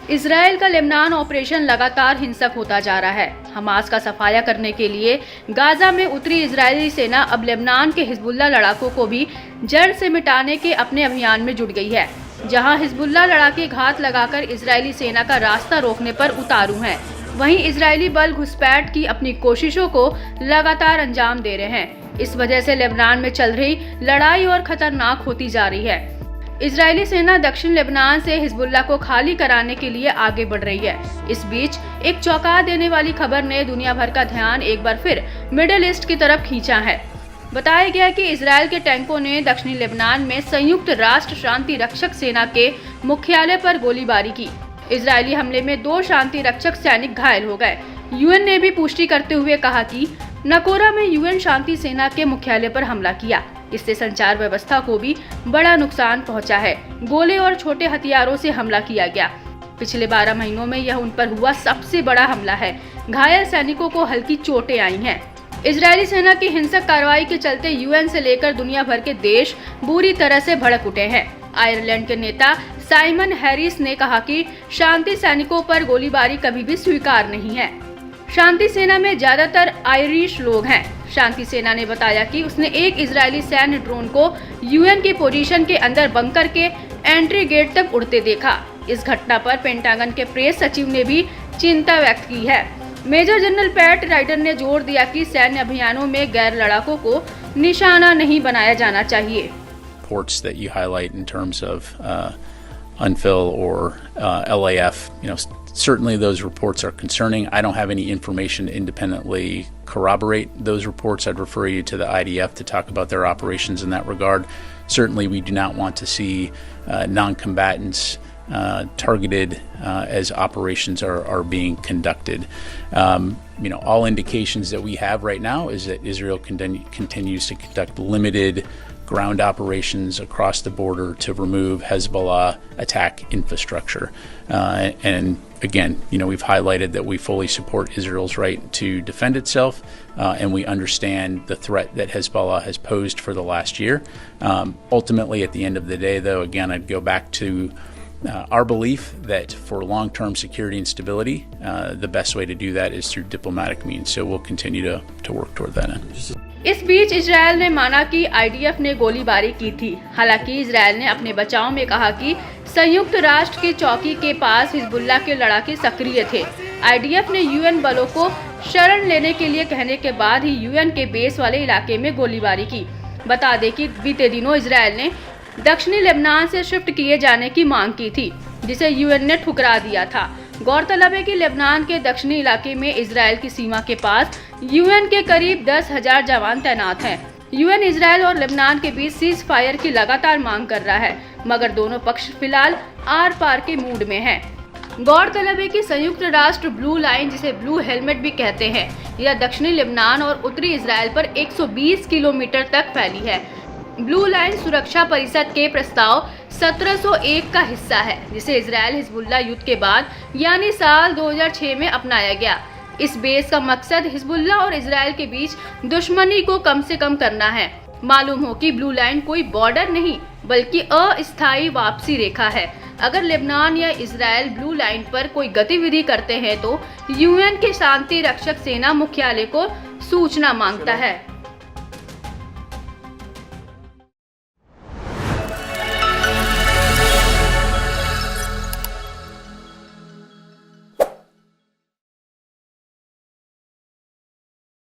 Israel का Lebanon operation लगातार हिंसक होता जा रहा है। हमास का सफाया करने के लिए गाजा में उतरी इजरायली सेना अब लेबनान के हिजबुल्लाह लड़ाकों को भी जड़ से मिटाने के अपने अभियान में जुट गई है। जहां हिजबुल्लाह लड़ाके घात लगाकर इजरायली सेना का रास्ता रोकने पर उतारू हैं, वहीं इजरायली बल घुसपैठ की अपनी कोशिशों को लगातार अंजाम दे रहे हैं। इस वजह से लेबनान में चल रही लड़ाई और खतरनाक होती जा रही है। इजरायली सेना दक्षिण लेबनान से हिजबुल्लाह को खाली कराने के लिए आगे बढ़ रही है। इस बीच एक चौंका देने वाली खबर ने दुनिया भर का ध्यान एक बार फिर मिडिल ईस्ट की तरफ खींचा है। बताया गया कि इजरायल के टैंकों ने दक्षिणी लेबनान में संयुक्त राष्ट्र शांति रक्षक सेना के मुख्यालय पर गोलीबारी की। इजरायली हमले में 2 शांति रक्षक सैनिक घायल हो गए। यूएन ने भी पुष्टि करते हुए कहा कि नकोरा में यूएन शांति सेना के मुख्यालय पर हमला किया। इससे संचार व्यवस्था को भी बड़ा नुकसान पहुंचा है। गोले और छोटे हथियारों से हमला किया गया। पिछले 12 महीनों में यह उन पर हुआ सबसे बड़ा हमला है। घायल सैनिकों को हल्की चोटें आई हैं। इजरायली सेना की हिंसक कार्रवाई के चलते यूएन से लेकर दुनिया भर के देश बुरी तरह से भड़क उठे हैं। आयरलैंड के नेता साइमन हैरिस ने कहा कि शांति सैनिकों पर गोलीबारी कभी भी स्वीकार नहीं है। शांति सेना में ज्यादातर आयरिश लोग हैं। शांति सेना ने बताया कि उसने एक इजरायली सैन्य ड्रोन को यूएन की पोजीशन के अंदर बंकर के एंट्री गेट तक उड़ते देखा। इस घटना पर पेंटागन के प्रेस सचिव ने भी चिंता व्यक्त की है। मेजर जनरल पैट राइडर ने जोर दिया कि सैन्य अभियानों में गैर लड़ाकों को निशाना नहीं बनाया जाना चाहिए। Reports that you highlight in terms of UNFIL or LAF, certainly those reports are concerning. I don't have any information to independently corroborate those reports. I'd refer you to the IDF to talk about their operations in that regard. Certainly, we do not want to see non-combatants targeted as operations are being conducted. All indications that we have right now is that Israel continues to conduct limited ground operations across the border to remove Hezbollah attack infrastructure. And again, we've highlighted that we fully support Israel's right to defend itself, and we understand the threat that Hezbollah has posed for the last year. Ultimately, at the end of the day, though, again, I'd go back to our belief that for long-term security and stability, the best way to do that is through diplomatic means. So we'll continue to work toward that end. इस बीच Israel ने माना कि IDF ने गोलीबारी की थी। हालांकि Israel ने अपने बचाव में कहा कि संयुक्त राष्ट्र की चौकी के पास हिजबुल्लाह के लड़ाके सक्रिय थे। आईडीएफ ने यूएन बलों को शरण लेने के लिए कहने के बाद ही यूएन के बेस वाले इलाके में गोलीबारी की। बता दें कि बीते दिनों इजरायल ने दक्षिणी लेबनान से शिफ्ट किए जाने की मांग की थी, जिसे यूएन ने ठुकरा दिया था। गौरतलब है कि लेबनान के दक्षिणी इलाके में इजरायल की सीमा के पास यूएन के करीब 10,000 जवान तैनात हैं। यूएन इजरायल और लेबनान के बीच सीज फायर की लगातार मांग कर रहा है, मगर दोनों पक्ष फिलहाल आर पार के मूड में हैं। गौरतलब है कि संयुक्त राष्ट्र ब्लू लाइन, जिसे ब्लू हेलमेट भी कहते हैं, यह दक्षिणी लेबनान और उत्तरी इजरायल पर 120 किलोमीटर तक फैली है। ब्लू लाइन सुरक्षा परिषद के प्रस्ताव 1701 का हिस्सा है, जिसे इजरायल हिजबुल्लाह युद्ध के बाद यानी साल 2006 में अपनाया गया। इस बेस का मकसद हिजबुल्लाह और इजरायल के बीच दुश्मनी को कम से कम करना है। मालूम हो कि ब्लू लाइन कोई बॉर्डर नहीं बल्कि अस्थायी वापसी रेखा है। अगर लेबनान या इजरायल ब्लू लाइन पर कोई गतिविधि करते हैं तो यूएन के शांति रक्षक सेना मुख्यालय को सूचना मांगता है।